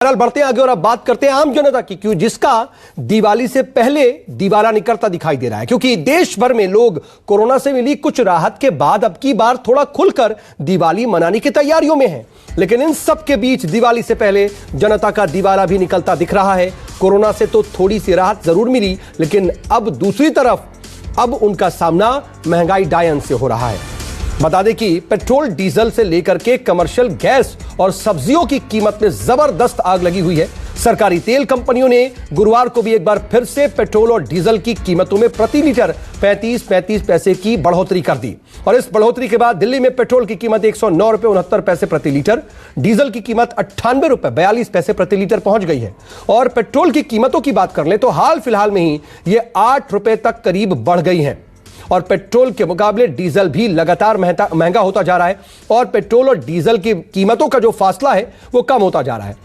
बहरहाल बढ़ते हैं आगे और अब बात करते हैं आम जनता की, क्यों जिसका दिवाली से पहले दिवाला निकलता दिखाई दे रहा है। क्योंकि देश भर में लोग कोरोना से मिली कुछ राहत के बाद अब की बार थोड़ा खुलकर दिवाली मनाने की तैयारियों में हैं। लेकिन इन सब के बीच दिवाली से पहले जनता का दिवाला भी निकलता दिख रहा है। कोरोना से तो थोड़ी सी राहत जरूर मिली, लेकिन अब दूसरी तरफ अब उनका सामना महंगाई डायन से हो रहा है। बता दें कि पेट्रोल डीजल से लेकर के कमर्शियल गैस और सब्जियों की कीमत में जबरदस्त आग लगी हुई है। सरकारी तेल कंपनियों ने गुरुवार को भी एक बार फिर से पेट्रोल और डीजल की कीमतों में प्रति लीटर 35 पैसे की बढ़ोतरी कर दी। और इस बढ़ोतरी के बाद दिल्ली में पेट्रोल की कीमत 109 रुपए 69 पैसे प्रति लीटर, डीजल की कीमत 98 रुपए 42 पैसे प्रति लीटर पहुंच गई है। और पेट्रोल की कीमतों की बात कर ले तो हाल फिलहाल में ही ये 8 रुपए तक करीब बढ़ गई है। और पेट्रोल के मुकाबले डीजल भी लगातार महंगा होता जा रहा है और पेट्रोल और डीजल की कीमतों का जो फासला है वो कम होता जा रहा है।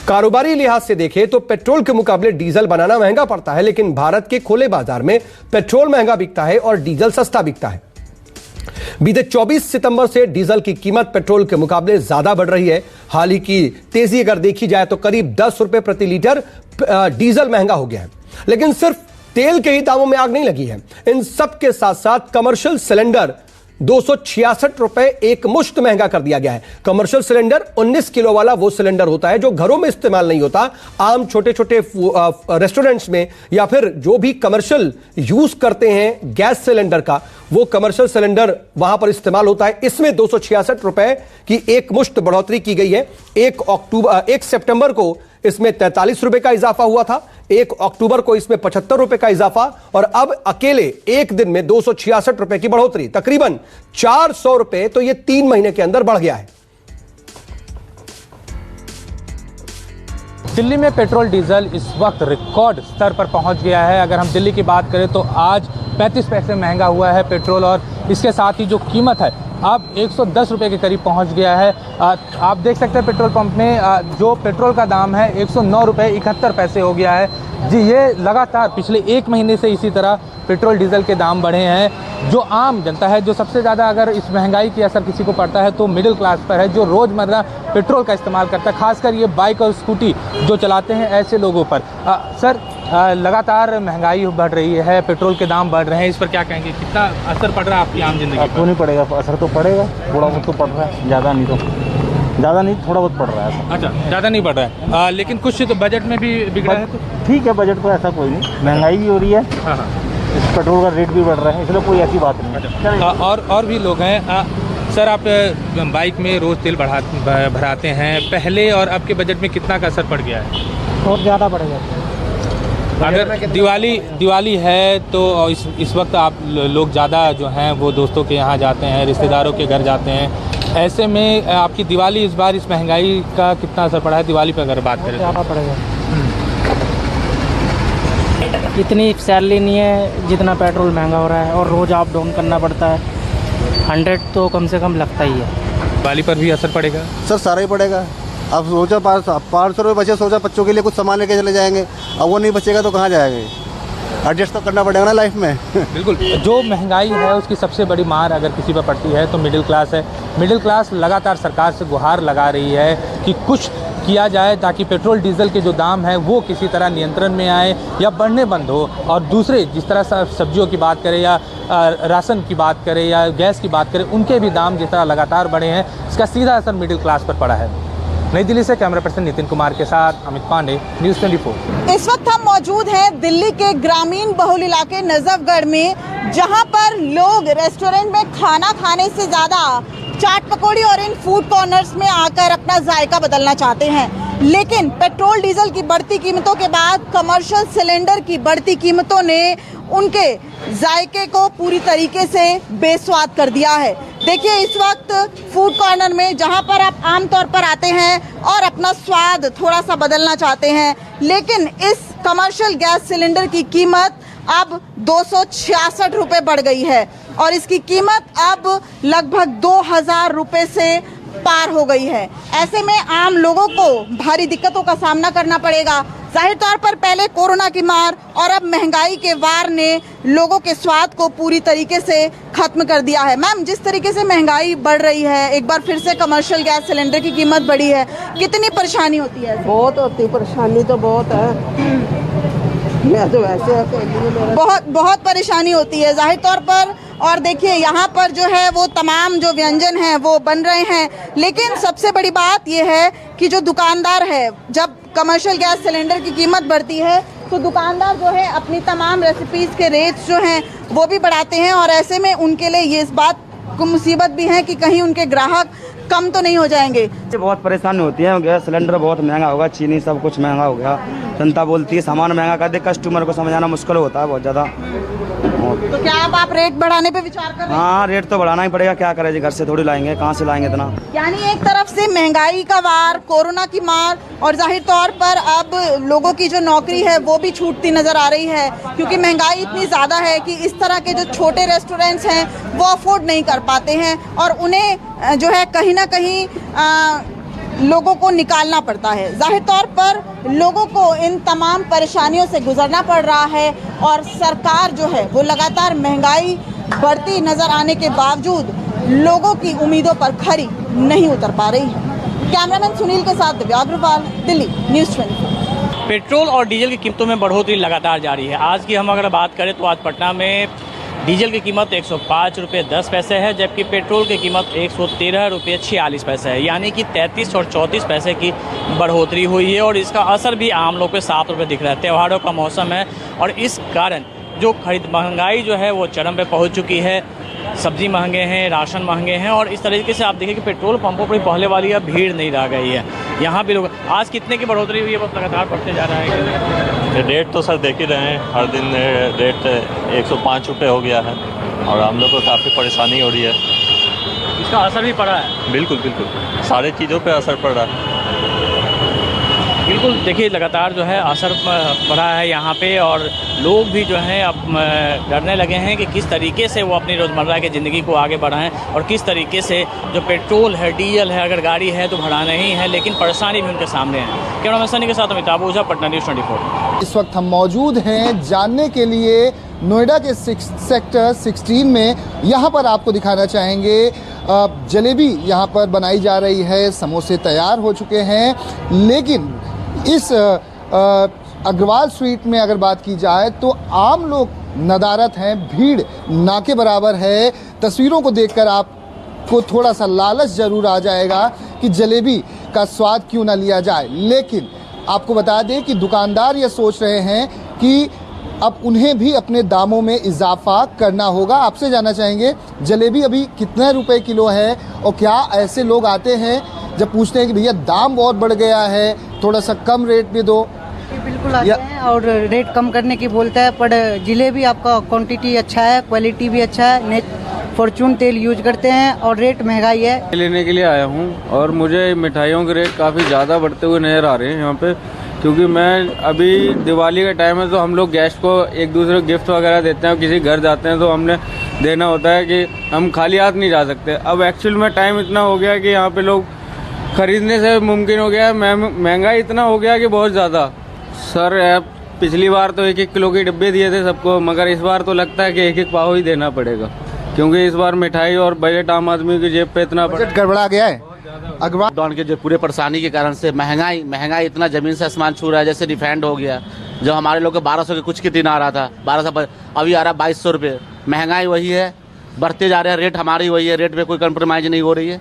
कारोबारी लिहाज से देखें तो पेट्रोल के मुकाबले डीजल बनाना महंगा पड़ता है, लेकिन भारत के खुले बाजार में पेट्रोल महंगा बिकता है और डीजल सस्ता बिकता है। बीते 24 सितंबर से डीजल की कीमत पेट्रोल के मुकाबले ज्यादा बढ़ रही है। हाल ही की तेजी अगर देखी जाए तो करीब 10 रुपए प्रति लीटर डीजल महंगा हो गया है। लेकिन सिर्फ तेल के ही दामों में आग नहीं लगी है। इन सब के साथ साथ कमर्शियल सिलेंडर 266 रुपए एक मुश्त महंगा कर दिया गया है। कमर्शियल सिलेंडर 19 किलो वाला वो सिलेंडर होता है जो घरों में इस्तेमाल नहीं होता, आम छोटे छोटे रेस्टोरेंट्स में या फिर जो भी कमर्शियल यूज करते हैं गैस सिलेंडर का, वो कमर्शियल सिलेंडर वहां पर इस्तेमाल होता है। इसमें 266 रुपए की एक मुश्त बढ़ोतरी की गई है। 1 सितंबर को इसमें 43 रुपए का इजाफा हुआ था, 1 अक्टूबर को इसमें 75 रुपए का इजाफा और अब अकेले एक दिन में 266 रुपए की बढ़ोतरी, तकरीबन 400 रुपए तो ये 3 महीने के अंदर बढ़ गया है। दिल्ली में पेट्रोल डीजल इस वक्त रिकॉर्ड स्तर पर पहुंच गया है। अगर हम दिल्ली की बात करें तो आज 35 पैसे महंगा हुआ है पेट्रोल और इसके साथ ही जो कीमत है अब 110 रुपए के करीब पहुंच गया है। आप देख सकते हैं पेट्रोल पंप में जो पेट्रोल का दाम है 109 रुपए 71 पैसे हो गया है। जी, ये लगातार पिछले 1 महीने से इसी तरह पेट्रोल डीजल के दाम बढ़े हैं। जो आम जनता है, जो सबसे ज़्यादा अगर इस महंगाई की असर किसी को पड़ता है तो मिडिल क्लास पर है, जो रोज़मर्रा पेट्रोल का इस्तेमाल करता है, खासकर ये बाइक और स्कूटी जो चलाते हैं ऐसे लोगों पर। सर, लगातार महंगाई बढ़ रही है, पेट्रोल के दाम बढ़ रहे हैं, इस पर क्या कहेंगे? कितना असर पड़ रहा है आपकी आम जिंदगी पर? आपको नहीं पड़ेगा, असर तो पड़ेगा, थोड़ा बहुत तो पड़ रहा है, ज़्यादा नहीं थोड़ा बहुत पड़ रहा है। अच्छा, ज़्यादा नहीं बढ़ रहा है, लेकिन कुछ तो बजट में भी बिगड़ा है। तो ठीक है, बजट तो ऐसा कोई नहीं, महंगाई भी हो रही है, हाँ, इस पेट्रोल का रेट भी बढ़ रहा है, इसलिए कोई ऐसी बात नहीं। और भी लोग हैं। सर, आप बाइक में रोज़ तेल भराते हैं, पहले और अब के बजट में कितना का असर पड़ गया है? बहुत ज़्यादा बढ़ेगा। अगर दिवाली है तो इस वक्त आप लोग ज़्यादा जो हैं वो दोस्तों के यहाँ जाते हैं, रिश्तेदारों के घर जाते हैं। ऐसे में आपकी दिवाली इस बार इस महंगाई का कितना असर पड़ा है दिवाली पर अगर बात करें? ज़्यादा पड़ेगा। इतनी सैलरी नहीं है जितना पेट्रोल महंगा हो रहा है और रोज़ अप डाउन करना पड़ता है। 100 तो कम से कम लगता ही है। दिवाली पर भी असर पड़ेगा? सर, सारा ही पड़ेगा। अब सोचा 500 रुपये बचे, सोचा बच्चों के लिए कुछ सामान लेके चले जाएंगे, अब वो नहीं बचेगा तो कहाँ जाएंगे? एडजस्ट तो करना पड़ेगा ना लाइफ में। बिल्कुल, जो महंगाई है उसकी सबसे बड़ी मार अगर किसी पर पड़ती है तो मिडिल क्लास है। मिडिल क्लास लगातार सरकार से गुहार लगा रही है कि कुछ किया जाए ताकि पेट्रोल डीजल के जो दाम है वो किसी तरह नियंत्रण में आए या बढ़ने बंद हो। और दूसरे जिस तरह सब्जियों की बात करें या राशन की बात करें या गैस की बात करें, उनके भी दाम जिस तरह लगातार बढ़े हैं, इसका सीधा असर मिडिल क्लास पर पड़ा है। नई दिल्ली से कैमरा पर्सन नितिन कुमार के साथ अमित पांडे, न्यूज़ 24। इस वक्त हम मौजूद हैं दिल्ली के ग्रामीण बहुल इलाके नजफगढ़ में, जहां पर लोग रेस्टोरेंट में खाना खाने से ज़्यादा चाट पकौड़ी और इन फूड कॉर्नर्स में आकर अपना जायका बदलना चाहते हैं। लेकिन पेट्रोल डीजल की बढ़ती कीमतों के बाद कमर्शियल सिलेंडर की बढ़ती कीमतों ने उनके जायके को पूरी तरीके से बेस्वाद कर दिया है। देखिए, इस वक्त फूड कॉर्नर में जहां पर आप आमतौर पर आते हैं और अपना स्वाद थोड़ा सा बदलना चाहते हैं, लेकिन इस कमर्शियल गैस सिलेंडर की कीमत अब 266 रुपये बढ़ गई है और इसकी कीमत अब लगभग 2000 रुपये से पार हो गई है। ऐसे में आम लोगों को भारी दिक्कतों का सामना करना पड़ेगा। जाहिर तौर पर पहले कोरोना की मार और अब महंगाई के वार ने लोगों के स्वाद को पूरी तरीके से खत्म कर दिया है। मैम, जिस तरीके से महंगाई बढ़ रही है, एक बार फिर से कमर्शियल गैस सिलेंडर की कीमत बढ़ी है, कितनी परेशानी होती है? बहुत होती, परेशानी तो बहुत है। मैं तो वैसे अकेली हूं, बहुत परेशानी होती है जाहिर तौर पर। और देखिए यहाँ पर जो है वो तमाम जो व्यंजन हैं वो बन रहे हैं, लेकिन सबसे बड़ी बात ये है कि जो दुकानदार है, जब कमर्शियल गैस सिलेंडर की कीमत बढ़ती है तो दुकानदार जो है अपनी तमाम रेसिपीज़ के रेट्स जो हैं वो भी बढ़ाते हैं, और ऐसे में उनके लिए ये इस बात को मुसीबत भी है कि कहीं उनके ग्राहक कम तो नहीं हो जाएंगे। बहुत परेशानी होती है, गैस सिलेंडर बहुत महंगा होगा, चीनी सब कुछ महंगा हो गया, जनता बोलती है सामान महंगा कर दे, कस्टमर को समझाना मुश्किल होता है बहुत ज़्यादा। तो क्या अब आप रेट बढ़ाने पे विचार कर रहे हैं? हाँ, रेट तो बढ़ाना ही पड़ेगा, क्या करें जी, घर से थोड़ी लाएंगे, कहाँ से लाएंगे इतना। यानी एक तरफ से महंगाई का वार, कोरोना की मार, और जाहिर तौर पर अब लोगों की जो नौकरी है वो भी छूटती नजर आ रही है, क्योंकि महंगाई इतनी ज़्यादा है कि इस तरह के जो छोटे रेस्टोरेंट्स हैं वो अफोर्ड नहीं कर पाते हैं, और उन्हें जो है कहीं ना कहीं लोगों को निकालना पड़ता है। जाहिर तौर पर लोगों को इन तमाम परेशानियों से गुजरना पड़ रहा है, और सरकार जो है वो लगातार महंगाई बढ़ती नजर आने के बावजूद लोगों की उम्मीदों पर खरी नहीं उतर पा रही है। कैमरामैन सुनील के साथ दिव्या अग्रवाल, दिल्ली न्यूज़ 24। पेट्रोल और डीजल की कीमतों में बढ़ोतरी लगातार जारी है। आज की हम अगर बात करें तो आज पटना में डीजल की कीमत 105 रुपये 10 पैसे है, जबकि पेट्रोल की कीमत 113 रुपये 46 पैसे है, यानी कि 33 और 34 पैसे की बढ़ोतरी हुई है, और इसका असर भी आम लोग पे 7 रुपये दिख रहा है। त्योहारों का मौसम है और इस कारण जो महंगाई जो है वो चरम पे पहुंच चुकी है। सब्जी महंगे हैं, राशन महंगे हैं, और इस तरीके से आप देखिए कि पेट्रोल पंपों पर पहले वाली अब भीड़ नहीं रह गई है। यहाँ भी लोग आज कितने की बढ़ोतरी हुई है, बस लगातार बढ़ते जा रहा है। रेट तो सर देख ही रहे हैं, हर दिन रेट 105 रुपये हो गया है, और हम लोग को काफ़ी परेशानी हो रही है। इसका असर भी पड़ा है? बिल्कुल बिल्कुल, सारे चीज़ों पे असर पड़ रहा है। बिल्कुल, देखिए लगातार जो है असर पड़ा है यहाँ पे, और लोग भी जो हैं अब डरने लगे हैं कि किस तरीके से वो अपनी रोज़मर्रा की ज़िंदगी को आगे बढ़ाएं, और किस तरीके से जो पेट्रोल है, डीजल है, अगर गाड़ी है तो बढ़ाना ही है, लेकिन परेशानी भी उनके सामने है। कैमरामैन सनी के साथ अमिताभ ओझा, पटना न्यूज़ 24। इस वक्त हम मौजूद हैं जानने के लिए नोएडा के सेक्टर 16 में। यहाँ पर आपको दिखाना चाहेंगे जलेबी यहाँ पर बनाई जा रही है, समोसे तैयार हो चुके हैं, लेकिन इस अग्रवाल स्ट्रीट में अगर बात की जाए तो आम लोग नदारत हैं, भीड़ ना के बराबर है। तस्वीरों को देखकर आपको थोड़ा सा लालच जरूर आ जाएगा कि जलेबी का स्वाद क्यों ना लिया जाए, लेकिन आपको बता दें कि दुकानदार ये सोच रहे हैं कि अब उन्हें भी अपने दामों में इजाफा करना होगा। आपसे जानना चाहेंगे जलेबी अभी कितने रुपए किलो है, और क्या ऐसे लोग आते हैं जब पूछते हैं कि भैया दाम बहुत बढ़ गया है, थोड़ा सा कम रेट में दो? बिल्कुल आते हैं और रेट कम करने की बोलता है, पर जिलेबी आपका क्वांटिटी अच्छा है, क्वालिटी भी अच्छा है, फॉर्चून तेल यूज करते हैं, और रेट महंगाई है। लेने के लिए आया हूँ, और मुझे मिठाइयों के रेट काफ़ी ज़्यादा बढ़ते हुए नजर आ रहे हैं यहाँ पे, क्योंकि मैं अभी दिवाली का टाइम है तो हम लोग गेस्ट को एक दूसरे को गिफ्ट वगैरह देते हैं, किसी घर जाते हैं तो हमने देना होता है कि हम खाली हाथ नहीं जा सकते। अब एक्चुअल में टाइम इतना हो गया कि यहाँ पे लोग खरीदने से मुमकिन हो गया है, महंगाई इतना हो गया कि बहुत ज़्यादा। सर पिछली बार तो 1-1 किलो के डिब्बे दिए थे सबको, मगर इस बार तो लगता है कि 1-1 पाव ही देना पड़ेगा, क्योंकि इस बार मिठाई और बजट आम आदमी की जेब पे इतना बजट गड़बड़ा गया है। लॉकडाउन के जो पूरे परेशानी के कारण से महंगाई इतना जमीन से आसमान छू रहा है। जैसे रिफाइंड हो गया, जो हमारे लोग को 1200 के कुछ कितना आ रहा था, 1200 अभी आ रहा 2200 रुपये। महंगाई वही है, बढ़ते जा रहे हैं, रेट हमारी वही है, रेट में कोई कंप्रोमाइज नहीं हो रही है।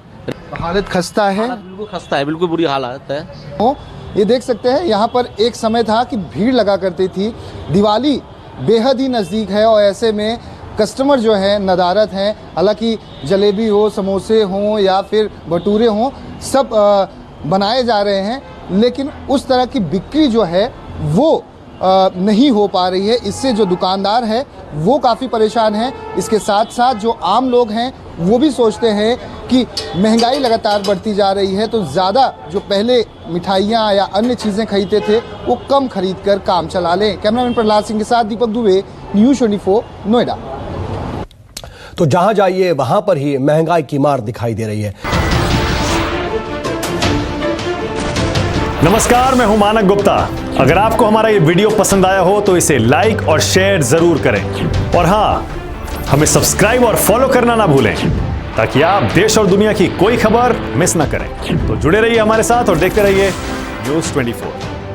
हालत खस्ता है, बिल्कुल खस्ता है, बिल्कुल बुरी हालत है। ये देख सकते हैं यहाँ पर एक समय था कि भीड़ लगा करती थी, दिवाली बेहद ही नज़दीक है, और ऐसे में कस्टमर जो है नदारत हैं। हालांकि जलेबी हो, समोसे हों या फिर भटूरे हों, सब बनाए जा रहे हैं, लेकिन उस तरह की बिक्री जो है वो नहीं हो पा रही है। इससे जो दुकानदार है वो काफ़ी परेशान है। इसके साथ साथ जो आम लोग हैं वो भी सोचते हैं कि महंगाई लगातार बढ़ती जा रही है, तो ज़्यादा जो पहले मिठाइयाँ या अन्य चीज़ें खरीदते थे वो कम खरीद कर काम चला लें। कैमरामैन प्रहलाद सिंह के साथ दीपक दुबे, न्यूज़ 24 नोएडा। तो जहां जाइए वहां पर ही महंगाई की मार दिखाई दे रही है। नमस्कार, मैं हूं मानक गुप्ता। अगर आपको हमारा ये वीडियो पसंद आया हो तो इसे लाइक और शेयर जरूर करें और हाँ, हमें सब्सक्राइब और फॉलो करना ना भूलें ताकि आप देश और दुनिया की कोई खबर मिस ना करें। तो जुड़े रहिए हमारे साथ और देखते रहिए न्यूज़ 24।